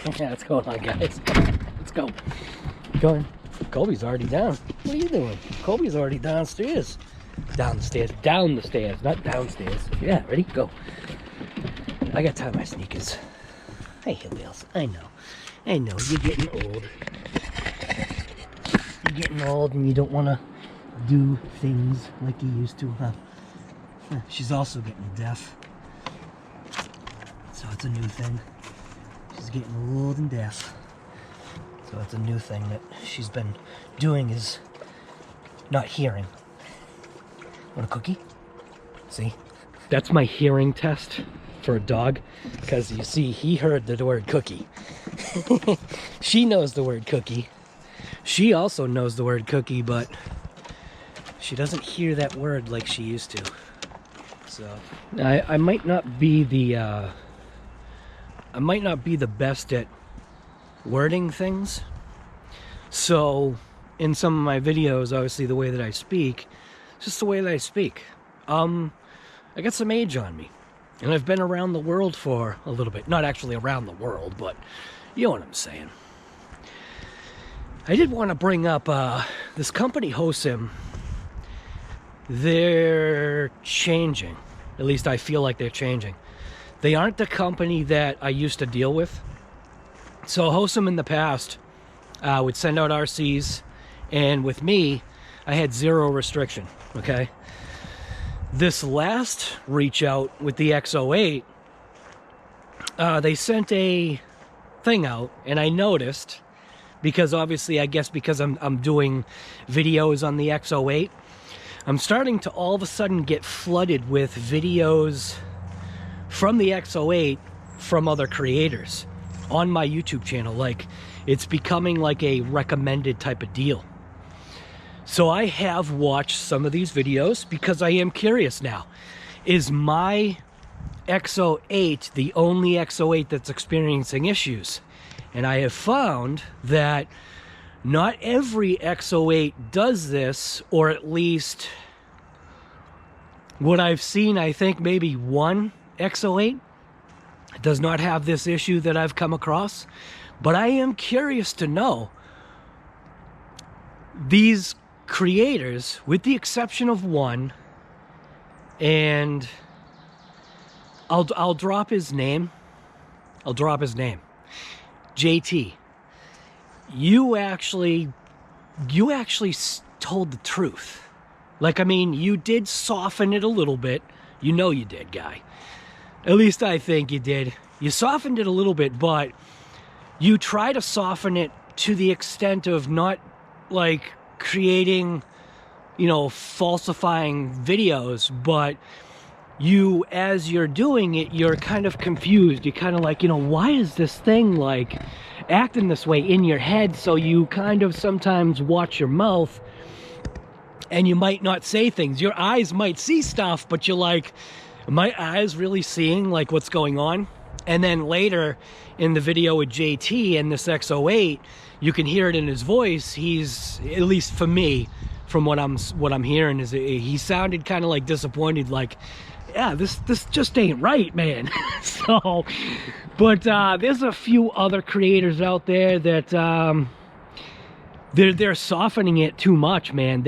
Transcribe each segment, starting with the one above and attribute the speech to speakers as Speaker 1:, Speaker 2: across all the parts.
Speaker 1: Yeah, what's going on, guys? Let's go. Going. Colby's already down. What are you doing? Colby's already downstairs. Down the stairs. Down the stairs, not downstairs. Yeah, ready? Go. I gotta tie my sneakers. Hey, hillbills. I know. I know. You're getting old. You're getting old and you don't want to do things like you used to, huh? She's also getting deaf. So it's a new thing. She's getting old and deaf. So it's a new thing that she's been doing, is not hearing. Want a cookie? See? That's my hearing test for a dog, because you see, he heard the word cookie. She knows the word cookie. She also knows the word cookie, but she doesn't hear that word like she used to. So I might not be the best at wording things. So in some of my videos, obviously the way that I speak, it's just the way that I speak. I got some age on me, and I've been around the world for a little bit. Not actually around the world, but you know what I'm saying. I did want to bring up this company, Hosim. They're changing. At least I feel like they're changing. They aren't the company that I used to deal with. So Hosim in the past would send out RCs, and with me, I had zero restriction, okay? This last reach out with the X08, they sent a thing out, and I noticed, because obviously, I guess because I'm doing videos on the X08, I'm starting to all of a sudden get flooded with videos from the X08 from other creators on my YouTube channel. Like, it's becoming like a recommended type of deal. So I have watched some of these videos because I am curious now. Is my X08 the only X08 that's experiencing issues? And I have found that not every X08 does this, or at least what I've seen, I think maybe one X08 does not have this issue that I've come across. But I am curious to know, these creators, with the exception of one, and I'll drop his name. I'll drop his name. JT. You actually told the truth. Like, I mean, you did soften it a little bit. You know you did, guy. At least I think you did. You softened it a little bit, but you try to soften it to the extent of not, like, creating, you know, falsifying videos, but you, as you're doing it, you're kind of confused. You're kind of like, you know, why is this thing, like, acting this way in your head? So you kind of sometimes watch your mouth, and you might not say things. Your eyes might see stuff, but you're like, are my eyes really seeing, like, what's going on? And then later in the video with JT and this X08, you can hear it in his voice. He's, at least for me, from what I'm hearing, is he sounded kind of like disappointed, like, yeah, this just ain't right, man. So, but there's a few other creators out there that they're softening it too much, man.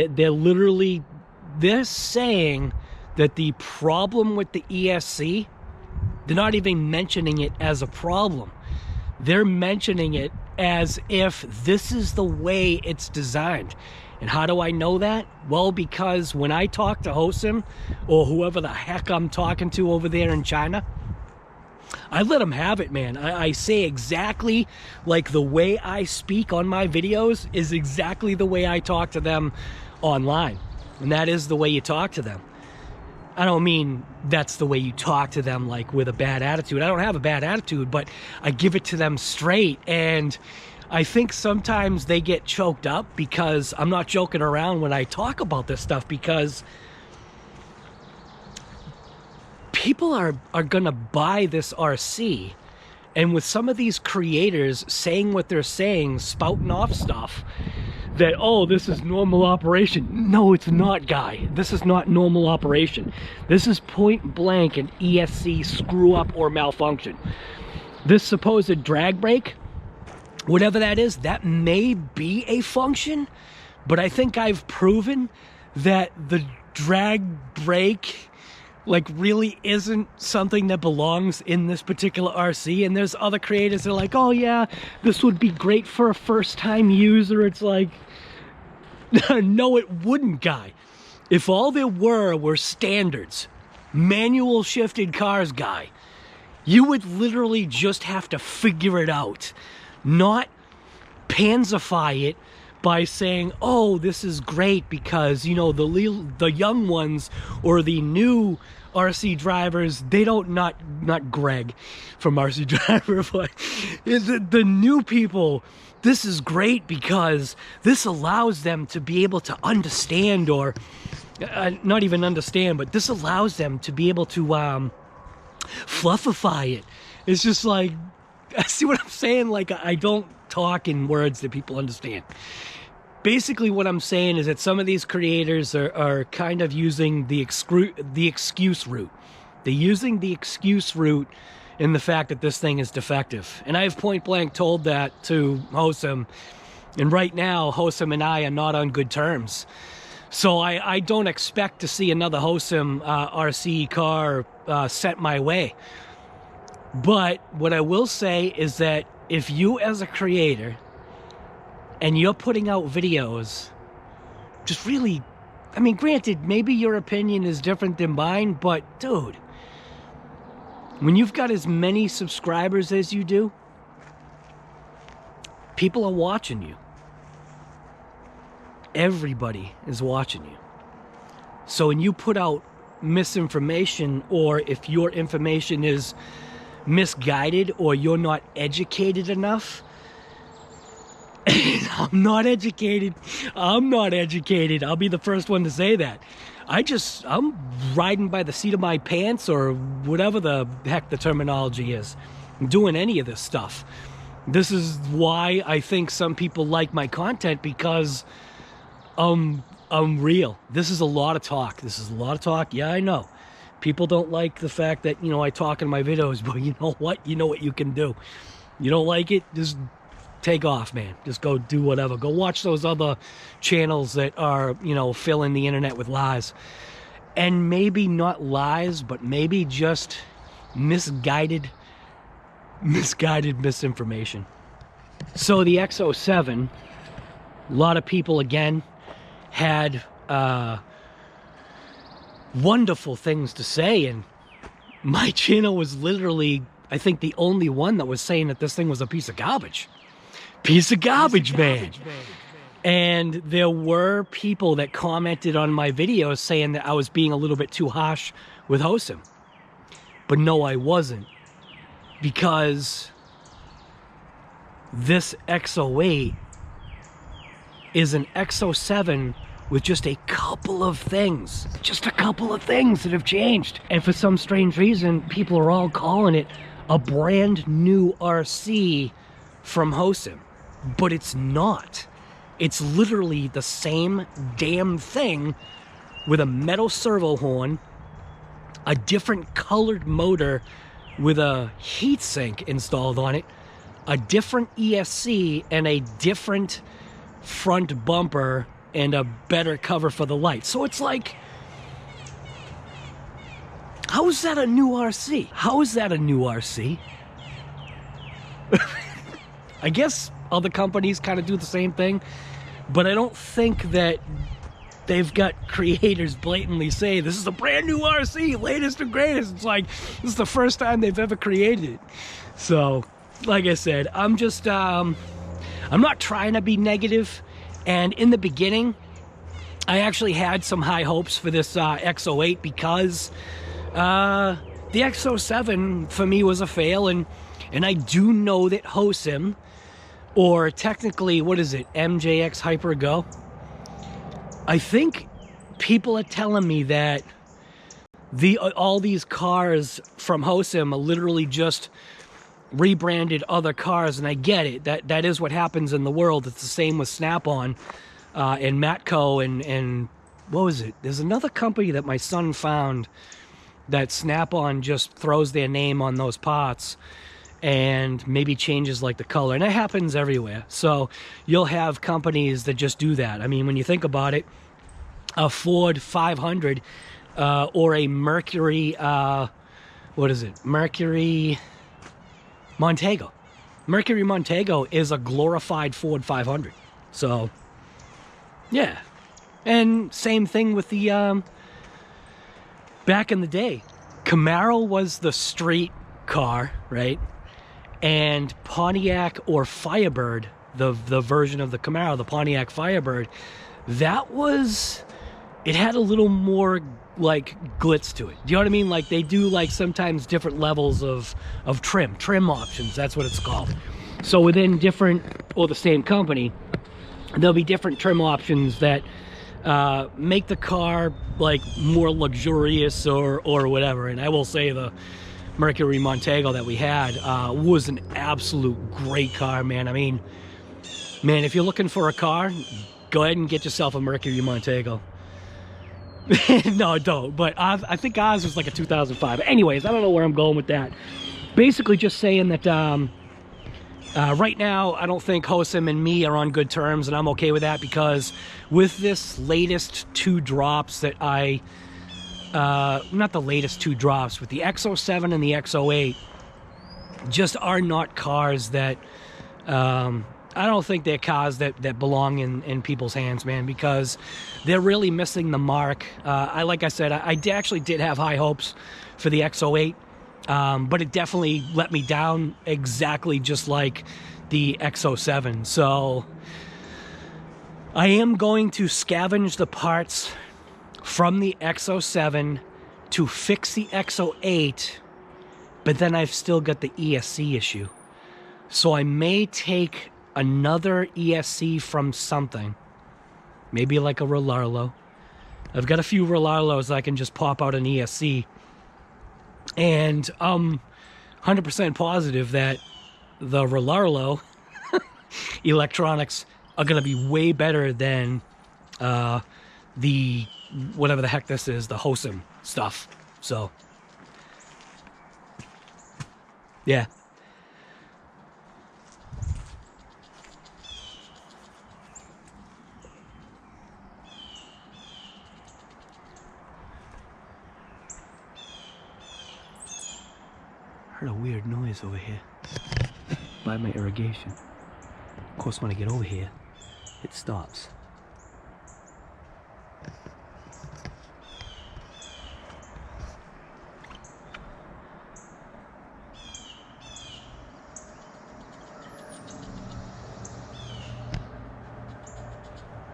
Speaker 1: They're saying that the problem with the ESC, they're not even mentioning it as a problem. They're mentioning it as if this is the way it's designed. And how do I know that? Well, because when I talk to Hosim, or whoever the heck I'm talking to over there in China, I let them have it, man. I say exactly, like, the way I speak on my videos is exactly the way I talk to them online. And that is the way you talk to them. I don't mean that's the way you talk to them, like, with a bad attitude. I don't have a bad attitude, but I give it to them straight. And I think sometimes they get choked up because I'm not joking around when I talk about this stuff, because people are gonna buy this RC, and with some of these creators saying what they're saying, spouting off stuff that, oh, this is normal operation. No, it's not, guy. This is not normal operation. This is point blank an ESC screw up or malfunction. This supposed drag brake, whatever that is, that may be a function, but I think I've proven that the drag brake like really isn't something that belongs in this particular RC. And there's other creators that are like, oh yeah, this would be great for a first-time user. It's like, no, it wouldn't, guy. If all there were standards, manual shifted cars, guy, you would literally just have to figure it out, not panzify it by saying, oh, this is great because, you know, the young ones or the new RC drivers, they don't, not Greg from RC Driver, but the new people, this is great because this allows them to be able to understand, or not even understand, but this allows them to be able to fluffify it. It's just like, see what I'm saying? Like, I don't talk in words that people understand. Basically what I'm saying is that some of these creators are kind of using the excuse route. They're using the excuse route in the fact that this thing is defective. And I've point blank told that to Hosam. And right now, Hosam and I are not on good terms. So I don't expect to see another Hosam RC car sent my way. But what I will say is that if you as a creator and you're putting out videos, just really, I mean, granted, maybe your opinion is different than mine, but dude, when you've got as many subscribers as you do, people are watching you. Everybody is watching you. So when you put out misinformation, or if your information is misguided or you're not educated enough, I'm not educated. I'll be the first one to say that. I'm riding by the seat of my pants, or whatever the heck the terminology is. I'm doing any of this stuff. This is why I think some people like my content, because I'm real. This is a lot of talk. Yeah, I know. People don't like the fact that, you know, I talk in my videos, but you know what? You know what you can do. You don't like it? Just take off, man. Just go do whatever. Go watch those other channels that are, you know, filling the internet with lies. And maybe not lies, but maybe just misguided misinformation. So the X07, a lot of people again had wonderful things to say, and my channel was literally, I think, the only one that was saying that this thing was a piece of garbage. Piece of garbage, man. And there were people that commented on my videos saying that I was being a little bit too harsh with Hosam. But no, I wasn't. Because this X08 is an X07 with just a couple of things. Just a couple of things that have changed. And for some strange reason, people are all calling it a brand new RC from Hosam. But it's not. It's literally the same damn thing with a metal servo horn, a different colored motor with a heatsink installed on it, a different ESC, and a different front bumper, and a better cover for the light. So it's like, how is that a new RC? How is that a new RC? I guess other companies kind of do the same thing, but I don't think that they've got creators blatantly say, this is a brand new RC, latest and greatest. It's like, this is the first time they've ever created it. So, like I said, I'm just, I'm not trying to be negative. And in the beginning, I actually had some high hopes for this X08, because the X07 for me was a fail, and I do know that Hosam, or technically, what is it, MJX Hyper Go? I think people are telling me that all these cars from Hosam are literally just rebranded other cars, and I get it. That is what happens in the world. It's the same with Snap-on and Matco and what was it? There's another company that my son found that Snap-on just throws their name on those parts. and maybe changes like the color, and it happens everywhere. So you'll have companies that just do that. I mean, when you think about it, a Ford 500 or a Mercury, what is it? Mercury Montego. Mercury Montego is a glorified Ford 500. So, yeah. And same thing with the, back in the day, Camaro was the street car, right? And Pontiac or Firebird, the version of the Camaro, the Pontiac Firebird, that was, it had a little more like glitz to it. Do you know what I mean? Like they do like sometimes different levels of trim options. That's what it's called. So within different, or the same company, there'll be different trim options that make the car like more luxurious or whatever. And I will say the Mercury Montego that we had was an absolute great car, man. I mean, man, if you're looking for a car, go ahead and get yourself a Mercury Montego. No, don't. But I think ours was like a 2005. Anyways, I don't know where I'm going with that. Basically just saying that right now, I don't think Hosam and me are on good terms, and I'm okay with that, because with this latest 2 drops that not the latest 2 drops, but the X07 and the X08 just are not cars that, I don't think they're cars that belong in people's hands, man, because they're really missing the mark. Like I said, I actually did have high hopes for the X08. But it definitely let me down, exactly just like the X07. So I am going to scavenge the parts from the X07 to fix the X08, but then I've still got the ESC issue. So I may take another ESC from something, maybe like a Rolarlo. I've got a few Rolarlos I can just pop out an ESC. And I'm 100% positive that the Rolarlo electronics are going to be way better than the, whatever the heck this is, the Hosam stuff. So, yeah. Heard a weird noise over here by my irrigation. Of course, when I get over here, it stops.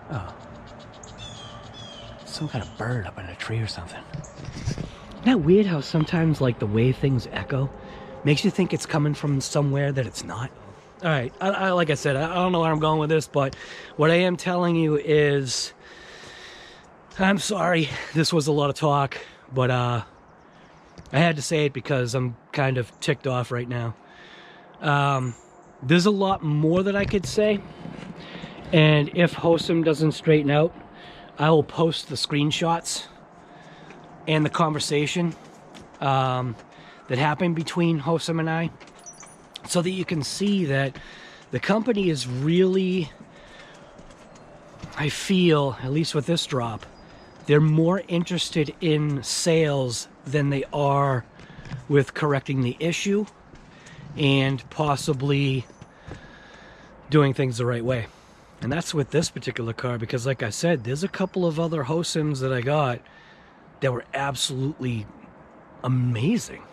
Speaker 1: Oh. Some kind of bird up in a tree or something. Isn't that weird how sometimes like the way things echo makes you think it's coming from somewhere that it's not? All right, like I said, I don't know where I'm going with this, but what I am telling you is, I'm sorry, this was a lot of talk, but I had to say it because I'm kind of ticked off right now. There's a lot more that I could say, and if Hosam doesn't straighten out, I will post the screenshots and the conversation that happened between Hosam and I, so that you can see that the company is really, I feel, at least with this drop, they're more interested in sales than they are with correcting the issue and possibly doing things the right way. And that's with this particular car, because like I said, there's a couple of other Hosams that I got that were absolutely amazing.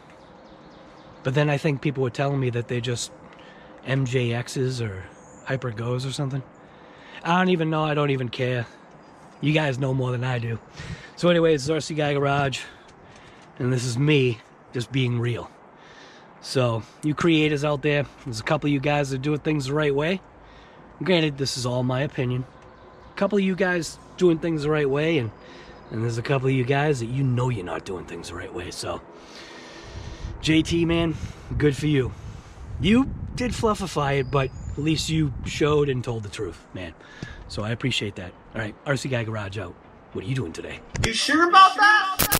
Speaker 1: But then I think people were telling me that they're just MJXs or Hyper Goes or something. I don't even know. I don't even care. You guys know more than I do. So anyways, it's RC Guy Garage, and this is me just being real. So you creators out there, there's a couple of you guys that do things the right way. Granted, this is all my opinion. A couple of you guys doing things the right way, and there's a couple of you guys that you know you're not doing things the right way. So JT, man, good for you. You did fluffify it, but at least you showed and told the truth, man. So I appreciate that. All right, RC Guy Garage out. What are you doing today?
Speaker 2: You sure about that?